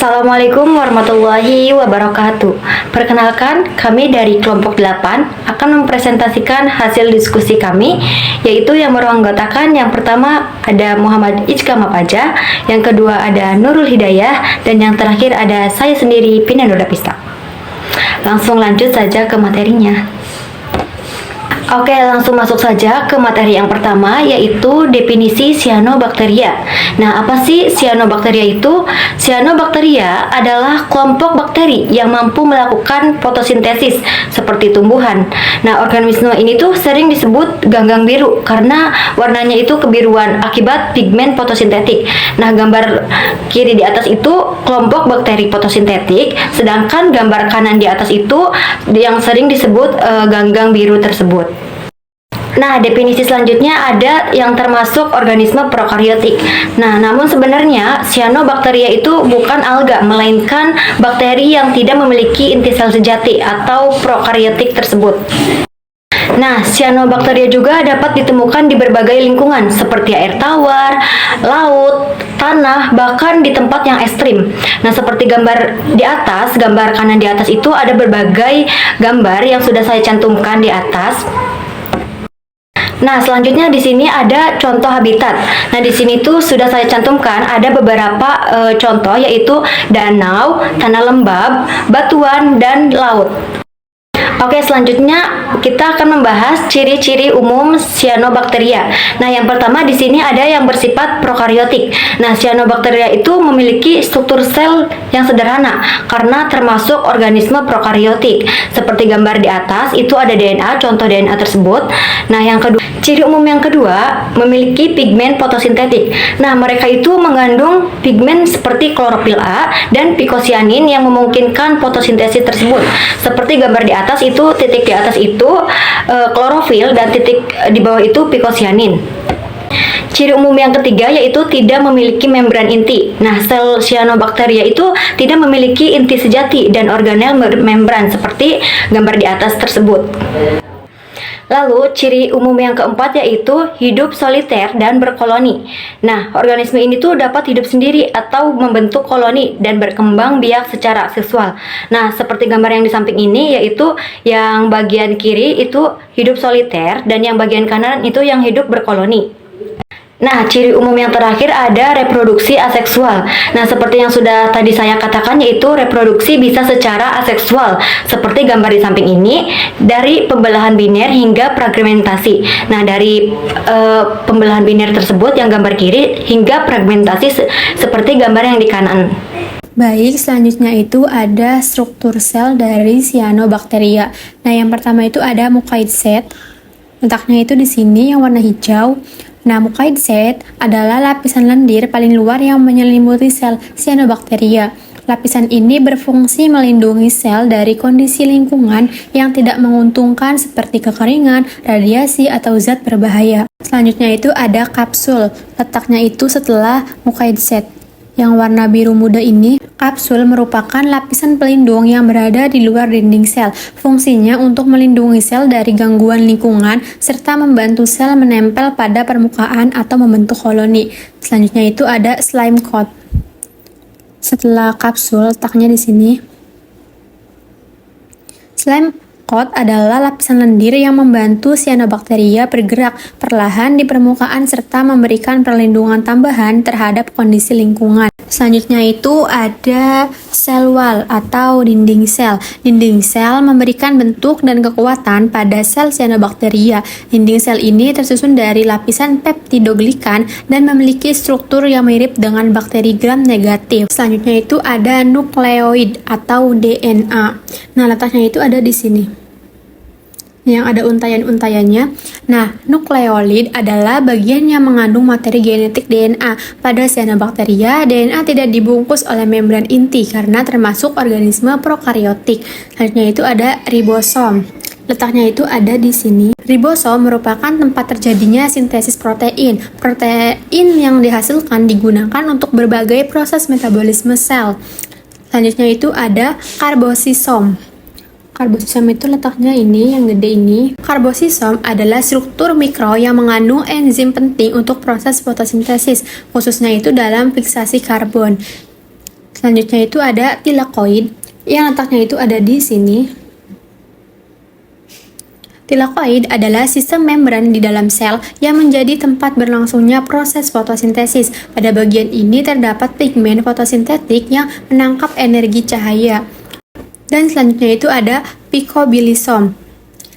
Assalamualaikum warahmatullahi wabarakatuh. Perkenalkan, kami dari kelompok 8 akan mempresentasikan hasil diskusi kami, yaitu yang beranggotakan yang pertama ada Muhammad Ijka Mapaja, yang kedua ada Nurul Hidayah, dan yang terakhir ada saya sendiri, Pina Nurdapista. Langsung lanjut saja ke materinya. Oke, langsung masuk saja ke materi yang pertama, yaitu definisi cyanobacteria. Nah, apa sih cyanobacteria itu? Cyanobacteria adalah kelompok bakteri yang mampu melakukan fotosintesis seperti tumbuhan. Nah, organisme ini tuh sering disebut ganggang biru karena warnanya itu kebiruan akibat pigmen fotosintetik. Nah, gambar kiri di atas itu kelompok bakteri fotosintetik, sedangkan gambar kanan di atas itu yang sering disebut ganggang biru tersebut. Nah, definisi selanjutnya ada yang termasuk organisme prokaryotik. Nah, namun sebenarnya cyanobacteria itu bukan alga, melainkan bakteri yang tidak memiliki inti sel sejati atau prokaryotik tersebut. Nah, cyanobacteria juga dapat ditemukan di berbagai lingkungan seperti air tawar, laut, tanah, bahkan di tempat yang ekstrim. Nah, seperti gambar di atas, gambar kanan di atas itu ada berbagai gambar yang sudah saya cantumkan di atas. Nah, selanjutnya di sini ada contoh habitat. Nah, di sini tuh sudah saya cantumkan ada beberapa contoh, yaitu danau, tanah lembab, batuan, dan laut. Oke, selanjutnya kita akan membahas ciri-ciri umum cyanobacteria. Nah, yang pertama di sini ada yang bersifat prokaryotik. Nah, cyanobacteria itu memiliki struktur sel yang sederhana karena termasuk organisme prokaryotik. Seperti gambar di atas itu ada DNA, contoh DNA tersebut. Nah, yang kedua, ciri umum yang kedua memiliki pigmen fotosintetik. Nah, mereka itu mengandung pigmen seperti klorofil A dan pikosianin yang memungkinkan fotosintesis tersebut. Seperti gambar di atas itu, titik di atas itu klorofil dan titik di bawah itu pikosianin. Ciri umum yang ketiga yaitu tidak memiliki membran inti. Nah, sel cyanobacteria itu tidak memiliki inti sejati dan organel membran seperti gambar di atas tersebut. Lalu, ciri umum yang keempat yaitu hidup soliter dan berkoloni. Nah, organisme ini tuh dapat hidup sendiri atau membentuk koloni dan berkembang biak secara seksual. Nah, seperti gambar yang di samping ini, yaitu yang bagian kiri itu hidup soliter dan yang bagian kanan itu yang hidup berkoloni. Nah, ciri umum yang terakhir ada reproduksi aseksual. Nah, seperti yang sudah tadi saya katakan, yaitu reproduksi bisa secara aseksual, seperti gambar di samping ini, dari pembelahan biner hingga fragmentasi. Nah, dari pembelahan biner tersebut yang gambar kiri hingga fragmentasi seperti gambar yang di kanan. Baik, selanjutnya itu ada struktur sel dari cyanobacteria. Nah, yang pertama itu ada mucoid set. Letaknya itu di sini yang warna hijau. Nah, mucoid set adalah lapisan lendir paling luar yang menyelimuti sel cyanobacteria. Lapisan ini berfungsi melindungi sel dari kondisi lingkungan yang tidak menguntungkan seperti kekeringan, radiasi, atau zat berbahaya. Selanjutnya itu ada kapsul. Letaknya itu setelah mucoid set. Yang warna biru muda ini, kapsul merupakan lapisan pelindung yang berada di luar dinding sel. Fungsinya untuk melindungi sel dari gangguan lingkungan serta membantu sel menempel pada permukaan atau membentuk koloni. Selanjutnya itu ada slime coat. Setelah kapsul, letaknya di sini. Slime coat adalah lapisan lendir yang membantu cyanobacteria bergerak perlahan di permukaan serta memberikan perlindungan tambahan terhadap kondisi lingkungan. Selanjutnya itu ada sel wall atau dinding sel. Dinding sel memberikan bentuk dan kekuatan pada sel cyanobacteria. Dinding sel ini tersusun dari lapisan peptidoglikan dan memiliki struktur yang mirip dengan bakteri gram negatif. Selanjutnya itu ada nukleoid atau DNA. Nah, letaknya itu ada di sini, yang ada untayan-untayannya. Nah, nukleolid adalah bagian yang mengandung materi genetik DNA. Pada cyanobacteria, DNA tidak dibungkus oleh membran inti karena termasuk organisme prokaryotik. Selanjutnya itu ada ribosom. Letaknya itu ada di sini. Ribosom merupakan tempat terjadinya sintesis protein. Protein yang dihasilkan digunakan untuk berbagai proses metabolisme sel. Selanjutnya itu ada karbosisom. Karbosisom itu letaknya ini, yang gede ini. Karbosisom adalah struktur mikro yang mengandung enzim penting untuk proses fotosintesis, khususnya itu dalam fiksasi karbon. Selanjutnya itu ada tilakoid, yang letaknya itu ada di sini. Tilakoid adalah sistem membran di dalam sel yang menjadi tempat berlangsungnya proses fotosintesis. Pada bagian ini terdapat pigmen fotosintetik yang menangkap energi cahaya. Dan selanjutnya itu ada picobilisom.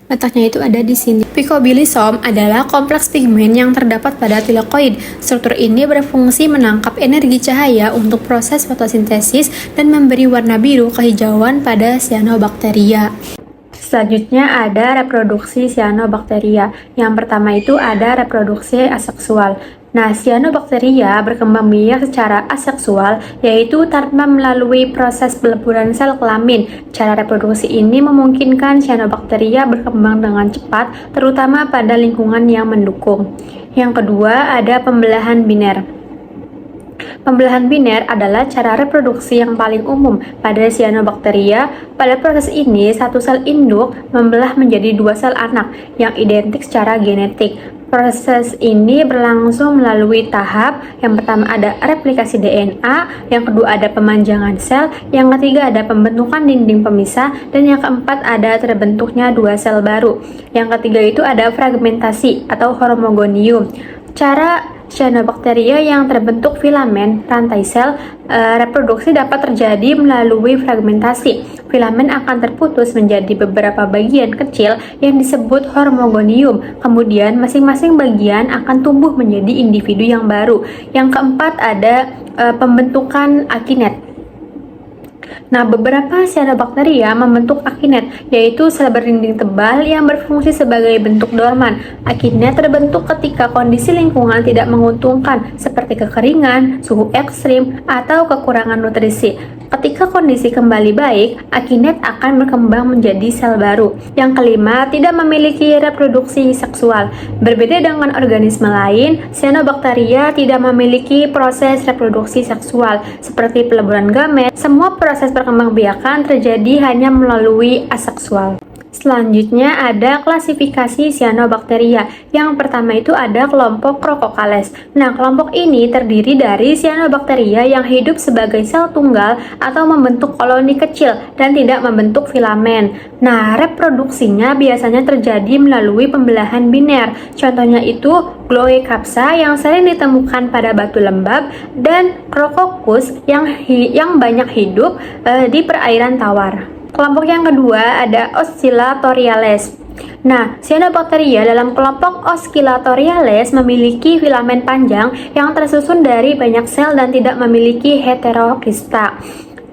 Letaknya itu ada di sini. Picobilisom adalah kompleks pigmen yang terdapat pada tilakoid. Struktur ini berfungsi menangkap energi cahaya untuk proses fotosintesis dan memberi warna biru kehijauan pada cyanobacteria. Selanjutnya ada reproduksi cyanobacteria. Yang pertama itu ada reproduksi aseksual. Nah, cyanobacteria berkembang biak secara aseksual, yaitu tanpa melalui proses peleburan sel kelamin. Cara reproduksi ini memungkinkan cyanobacteria berkembang dengan cepat, terutama pada lingkungan yang mendukung. Yang kedua ada pembelahan biner. Pembelahan biner adalah cara reproduksi yang paling umum pada cyanobacteria. Pada proses ini, satu sel induk membelah menjadi dua sel anak yang identik secara genetik. Proses ini berlangsung melalui tahap. Yang pertama ada replikasi DNA, yang kedua ada pemanjangan sel, yang ketiga ada pembentukan dinding pemisah, dan yang keempat ada terbentuknya dua sel baru. Yang ketiga itu ada fragmentasi atau hormogonium. Cara cyanobacteria yang terbentuk filamen rantai sel reproduksi dapat terjadi melalui fragmentasi. Filamen akan terputus menjadi beberapa bagian kecil yang disebut hormogonium. Kemudian masing-masing bagian akan tumbuh menjadi individu yang baru. Yang keempat ada pembentukan akinet. Nah, beberapa cyanobacteria membentuk akinet, yaitu sel berdinding tebal yang berfungsi sebagai bentuk dorman. Akinet terbentuk ketika kondisi lingkungan tidak menguntungkan, seperti kekeringan, suhu ekstrim, atau kekurangan nutrisi. Ketika kondisi kembali baik, akinet akan berkembang menjadi sel baru. Yang kelima, tidak memiliki reproduksi seksual. Berbeda dengan organisme lain, cyanobacteria tidak memiliki proses reproduksi seksual, seperti peleburan gamet. Semua proses perkembangbiakan terjadi hanya melalui aseksual. Selanjutnya ada klasifikasi cyanobacteria. Yang pertama itu ada kelompok Rhococales. Nah, kelompok ini terdiri dari cyanobacteria yang hidup sebagai sel tunggal atau membentuk koloni kecil dan tidak membentuk filamen. Nah, reproduksinya biasanya terjadi melalui pembelahan biner. Contohnya itu Gloecapsa yang sering ditemukan pada batu lembab dan Rhococcus yang banyak hidup di perairan tawar. Kelompok yang kedua ada Oscillatoriales. Nah, cyanobacteria dalam kelompok Oscillatoriales memiliki filamen panjang yang tersusun dari banyak sel dan tidak memiliki heterokista.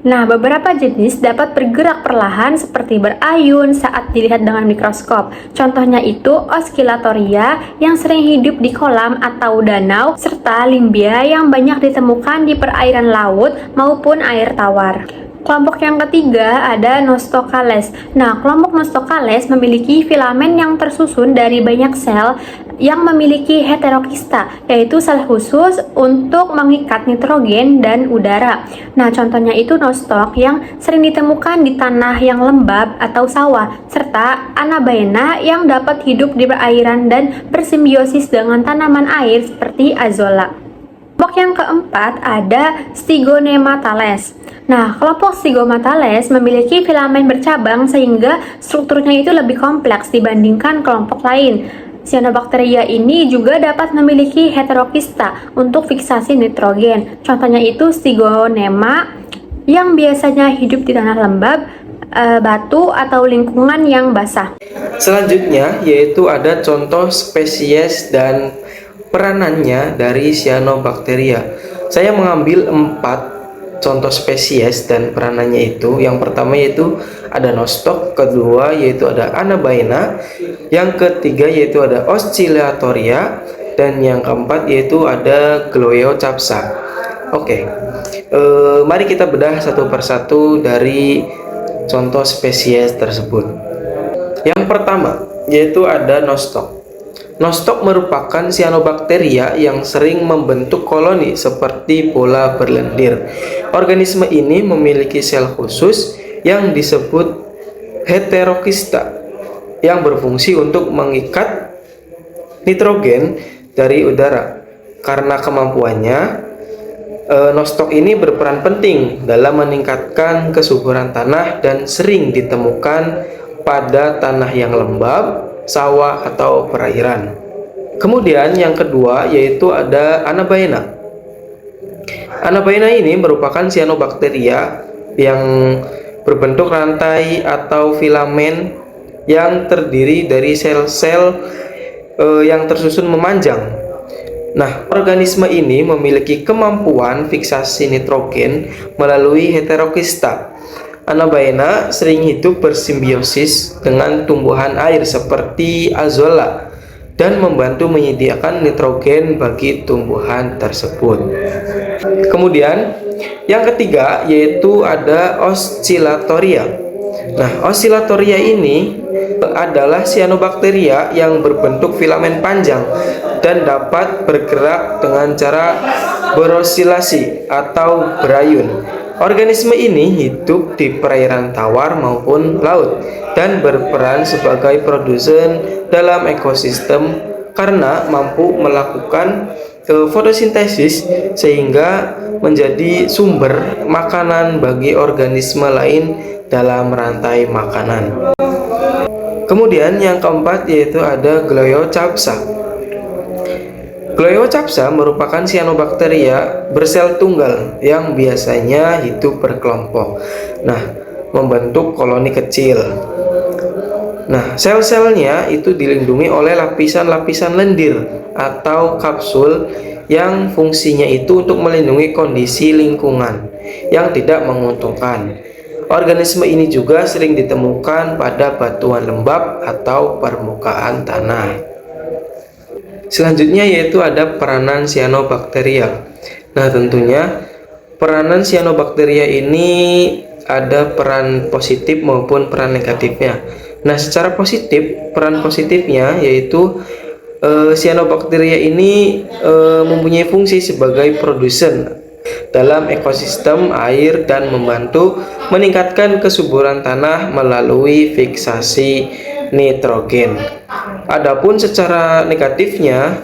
Nah, beberapa jenis dapat bergerak perlahan seperti berayun saat dilihat dengan mikroskop. Contohnya itu Oscillatoria yang sering hidup di kolam atau danau, serta Limbia yang banyak ditemukan di perairan laut maupun air tawar. Kelompok yang ketiga ada Nostocales. Nah, kelompok Nostocales memiliki filamen yang tersusun dari banyak sel yang memiliki heterokista, yaitu sel khusus untuk mengikat nitrogen dan udara. Nah, contohnya itu Nostoc yang sering ditemukan di tanah yang lembab atau sawah, serta Anabaena yang dapat hidup di perairan dan bersimbiosis dengan tanaman air seperti Azolla. Kelompok yang keempat ada Stygonematales. Nah, kelompok Stygonematales memiliki filamen bercabang sehingga strukturnya itu lebih kompleks dibandingkan kelompok lain. Cyanobacteria ini juga dapat memiliki heterokista untuk fiksasi nitrogen. Contohnya itu Stygonema yang biasanya hidup di tanah lembab, batu, atau lingkungan yang basah. Selanjutnya yaitu ada contoh spesies dan peranannya dari cyanobacteria. Saya mengambil 4 contoh spesies dan peranannya itu. Yang pertama yaitu ada Nostoc, kedua yaitu ada Anabaena, yang ketiga yaitu ada Oscillatoria, dan yang keempat yaitu ada Gloeocapsa. Oke, mari kita bedah satu persatu dari contoh spesies tersebut. Yang pertama yaitu ada Nostoc. Nostoc merupakan cyanobacteria yang sering membentuk koloni seperti bola berlendir. Organisme ini memiliki sel khusus yang disebut heterokista yang berfungsi untuk mengikat nitrogen dari udara. Karena kemampuannya, Nostoc ini berperan penting dalam meningkatkan kesuburan tanah dan sering ditemukan pada tanah yang lembab, sawah atau perairan. Kemudian yang kedua yaitu ada Anabaena. Anabaena ini merupakan cyanobacteria yang berbentuk rantai atau filamen yang terdiri dari sel-sel yang tersusun memanjang. Nah, organisme ini memiliki kemampuan fiksasi nitrogen melalui heterokista. Anabaena sering hidup bersimbiosis dengan tumbuhan air seperti azolla dan membantu menyediakan nitrogen bagi tumbuhan tersebut. Kemudian, yang ketiga yaitu ada Oscillatoria. Nah, Oscillatoria ini adalah cyanobacteria yang berbentuk filamen panjang dan dapat bergerak dengan cara berosilasi atau berayun. Organisme ini hidup di perairan tawar maupun laut dan berperan sebagai produsen dalam ekosistem karena mampu melakukan fotosintesis sehingga menjadi sumber makanan bagi organisme lain dalam rantai makanan. Kemudian yang keempat yaitu ada Gliochapsa. Gliochapsa merupakan cyanobacteria bersel tunggal yang biasanya hidup berkelompok. Nah, membentuk koloni kecil. Nah, sel-selnya itu dilindungi oleh lapisan-lapisan lendir atau kapsul yang fungsinya itu untuk melindungi kondisi lingkungan yang tidak menguntungkan. Organisme ini juga sering ditemukan pada batuan lembab atau permukaan tanah. Selanjutnya yaitu ada peranan cyanobacteria. Nah, tentunya peranan cyanobacteria ini ada peran positif maupun peran negatifnya. Nah, secara positif, peran positifnya yaitu cyanobacteria ini mempunyai fungsi sebagai produsen dalam ekosistem air dan membantu meningkatkan kesuburan tanah melalui fiksasi nitrogen. Adapun secara negatifnya,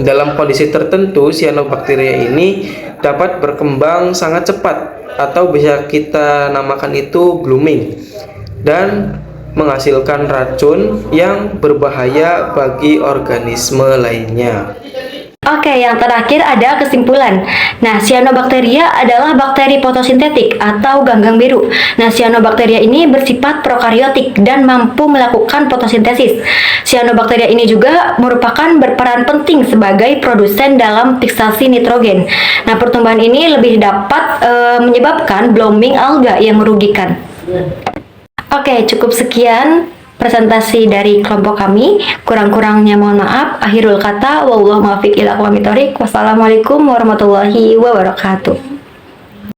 dalam kondisi tertentu cyanobacteria ini dapat berkembang sangat cepat atau bisa kita namakan itu blooming dan menghasilkan racun yang berbahaya bagi organisme lainnya. Oke, yang terakhir ada kesimpulan. Nah, cyanobacteria adalah bakteri fotosintetik atau ganggang biru. Nah, cyanobacteria ini bersifat prokariotik dan mampu melakukan fotosintesis. Cyanobacteria ini juga merupakan berperan penting sebagai produsen dalam fiksasi nitrogen. Nah, pertumbuhan ini lebih dapat menyebabkan blooming alga yang merugikan. Oke, cukup sekian presentasi dari kelompok kami. Kurang-kurangnya mohon maaf. Akhirul kata, wallahu muwaffiq ila aqwamit thoriq. Wassalamualaikum warahmatullahi wabarakatuh.